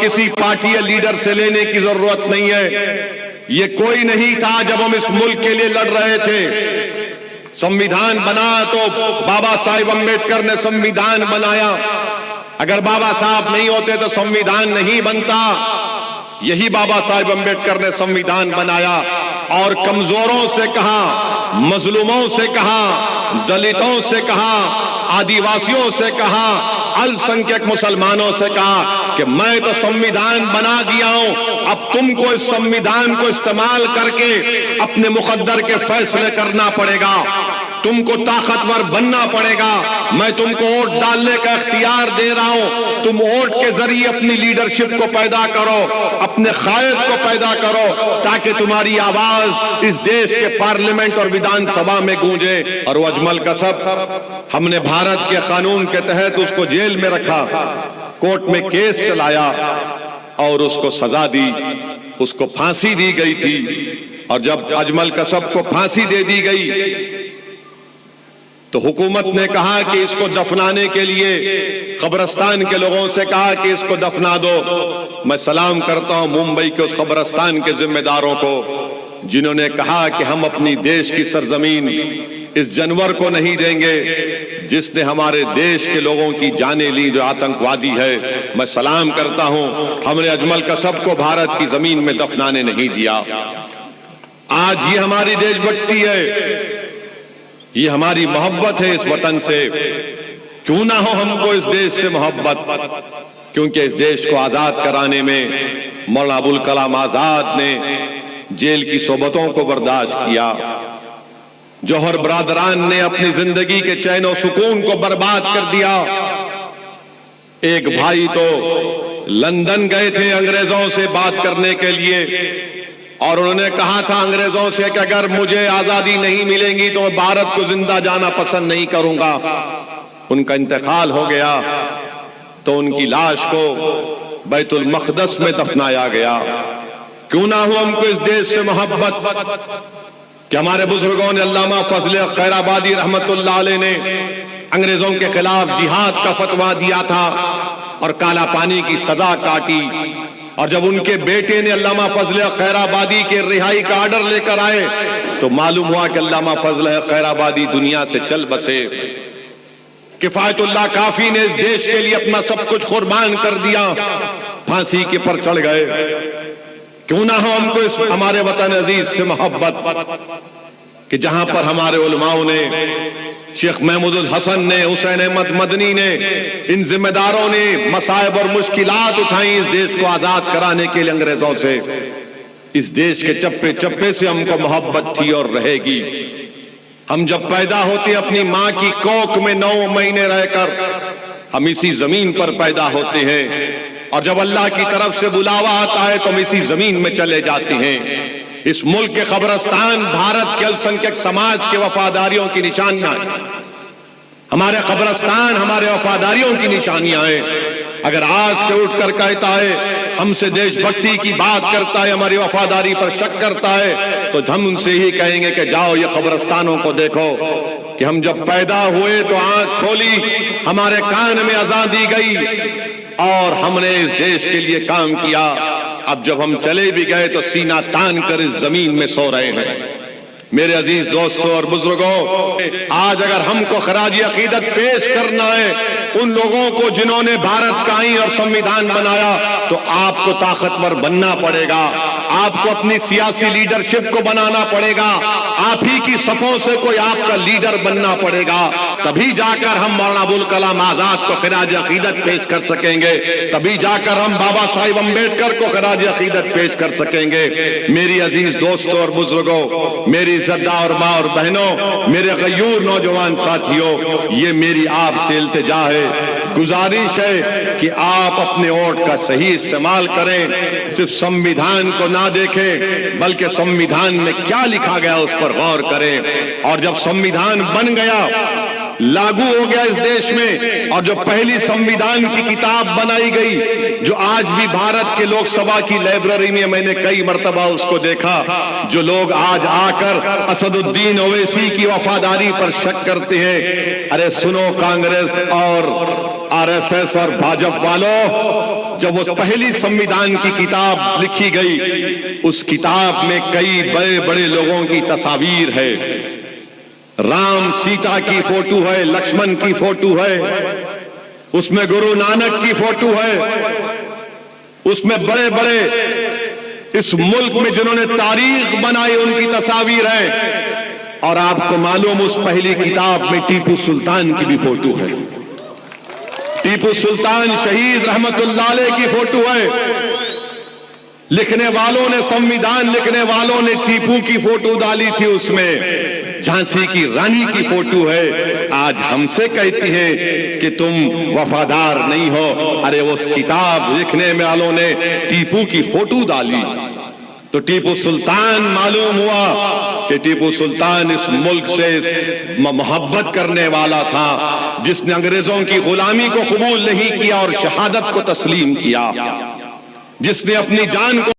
किसी पार्टी या लीडर से लेने की जरूरत नहीं है। ये कोई नहीं था जब हम इस मुल्क के लिए लड़ रहे थे। संविधान बना तो बाबा साहिब अम्बेडकर ने संविधान बनाया। अगर बाबा साहब नहीं होते तो संविधान नहीं बनता। यही बाबा साहिब अम्बेडकर ने संविधान बनाया और कमजोरों से कहा, मजलूमों से कहा, दलितों से कहा, आदिवासियों से कहा, अल्पसंख्यक मुसलमानों से कहा कि मैं तो संविधान बना दिया हूं, अब तुमको इस संविधान को इस्तेमाल करके अपने मुकद्दर के फैसले करना पड़ेगा, तुमको ताकतवर बनना पड़ेगा। मैं तुमको वोट डालने का इख्तियार दे रहा हूं, तुम वोट के जरिए अपनी लीडरशिप को पैदा करो, अपने कायद को पैदा करो, ताकि तुम्हारी आवाज इस देश के पार्लियामेंट और विधानसभा में गूंजे। और वो अजमल कसब, हमने भारत के कानून के तहत उसको जेल में रखा, कोर्ट में केस चलाया और उसको सजा दी, उसको फांसी दी गई थी। और जब अजमल कसब को फांसी दे दी गई तो हुकूमत ने कहा कि इसको दफनाने के लिए कब्रिस्तान के लोगों से कहा कि इसको दफना दो। मैं सलाम करता हूं मुंबई के उस कब्रिस्तान के जिम्मेदारों को जिन्होंने कहा कि हम अपनी देश की सरजमीन इस जानवर को नहीं देंगे जिसने हमारे देश के लोगों की जानें ली, जो आतंकवादी है। मैं सलाम करता हूं, हमने अजमल कसब को भारत की जमीन में दफनाने नहीं दिया। आज ये हमारी देशभक्ति है, ये हमारी मोहब्बत है इस वतन से। क्यों ना हो हमको इस देश से मोहब्बत, क्योंकि इस देश को आजाद कराने में मौलाना अबुल कलाम आजाद ने जेल की सोबतों को बर्दाश्त किया। जौहर बरादरान ने अपनी जिंदगी के चैन और सुकून को बर्बाद कर दिया। एक भाई तो लंदन गए थे अंग्रेजों से बात करने के लिए और उन्होंने कहा था अंग्रेजों से कि अगर मुझे आजादी नहीं मिलेगी तो मैं भारत को जिंदा जाना पसंद नहीं करूंगा। उनका इंतकाल हो गया तो उनकी लाश को बैतुल मक़दस में दफनाया गया। क्यों ना हो हमको इस देश से मोहब्बत कि हमारे बुजुर्गों ने, अल्लामा फजल खैराबादी रहमतुल्लाह अलैह ने अंग्रेजों के खिलाफ जिहाद का फतवा दिया था और काला पानी की सजा काटी। और जब उनके बेटे ने अल्लामा फजल खैराबादी के रिहाई का ऑर्डर लेकर आए तो मालूम हुआ कि अल्लामा फजल खैराबादी दुनिया से चल बसे। किफायतुल्लाह काफी ने इस देश के लिए अपना सब कुछ कुर्बान कर दिया, फांसी के पर चढ़ गए। क्यों ना हो हमको इस हमारे वतन अजीज से मोहब्बत कि जहां पर हमारे उलमाओं ने, शेख महमूदुल हसन ने, हुसैन अहमद मदनी ने, इन जिम्मेदारों ने मसाइब और मुश्किलात उठाई इस देश को आजाद कराने के लिए अंग्रेजों से। इस देश के चप्पे चप्पे से हमको मोहब्बत थी और रहेगी। हम जब पैदा होते अपनी माँ की कोख में 9 महीने रहकर हम इसी जमीन पर पैदा होते हैं और जब अल्लाह की तरफ से बुलावा आता है तो हम इसी जमीन में चले जाते हैं। इस मुल्क के कब्रिस्तान भारत के अल्पसंख्यक समाज के वफादारियों की निशानियां हैं। हमारे कब्रिस्तान हमारे वफादारियों की निशानियां हैं। अगर आज के उठकर कहता है हमसे देशभक्ति की बात करता है, हमारी वफादारी पर शक करता है, तो हम उनसे ही कहेंगे कि जाओ ये कब्रिस्तानों को देखो कि हम जब पैदा हुए तो आंख खोली, हमारे कान में अज़ान दी गई और हमने इस देश के लिए काम किया। अब जब हम चले भी गए तो सीना तान कर इस जमीन में सो रहे हैं। मेरे अजीज दोस्तों और बुजुर्गों, आज अगर हमको खराजी अकीदत पेश करना है उन लोगों को जिन्होंने भारत का आईन और संविधान बनाया, तो आपको ताकतवर बनना पड़ेगा, आपको अपनी सियासी लीडरशिप को बनाना पड़ेगा, आप ही की सफों से कोई आपका लीडर बनना पड़ेगा। तभी जाकर हम मौलाना अबुल कलाम आजाद को खराज अकीदत पेश कर सकेंगे, तभी जाकर हम बाबा साहिब अम्बेडकर को खराज अकीदत पेश कर सकेंगे। मेरी अजीज दोस्तों और बुजुर्गों, मेरी इज्जतदार और माँ और बहनों, मेरे गयूर नौजवान साथियों, ये मेरी आपसे इल्तिजा है, गुजारिश है कि आप अपने वोट का सही इस्तेमाल करें। सिर्फ संविधान को ना देखें बल्कि संविधान में क्या लिखा गया उस पर गौर करें। और जब संविधान बन गया, लागू हो गया इस देश में, और जो पहली संविधान की किताब बनाई गई जो आज भी भारत के लोकसभा की लाइब्रेरी में मैंने कई मर्तबा उसको देखा, जो लोग आज आकर असदुद्दीन ओवैसी की वफादारी पर शक करते हैं, अरे सुनो कांग्रेस और आरएसएस और भाजपा वालों, जब वो पहली संविधान की किताब लिखी गई, उस किताब में कई बड़े बड़े लोगों की तस्वीर है। राम सीता की फोटो है, लक्ष्मण की फोटो है, उसमें गुरु नानक की फोटो है, उसमें बड़े बड़े इस मुल्क में जिन्होंने तारीख बनाई उनकी तस्वीर है। और आपको मालूम, उस पहली किताब में टीपू सुल्तान की भी फोटो है। टीपू सुल्तान शहीद रहमतुल्लाह अलैह की फोटो है। लिखने वालों ने, संविधान लिखने वालों ने टीपू की फोटो डाली थी, उसमें झांसी की रानी की फोटो है। आज हमसे कहती है कि तुम वफादार नहीं हो। अरे उस किताब लिखने वालों ने टीपू की फोटो डाली। तो टीपू सुल्तान मालूम हुआ कि टीपू सुल्तान इस मुल्क से मोहब्बत करने वाला था, जिसने अंग्रेजों की गुलामी को कबूल नहीं किया और शहादत को तस्लीम किया, जिसने अपनी जान को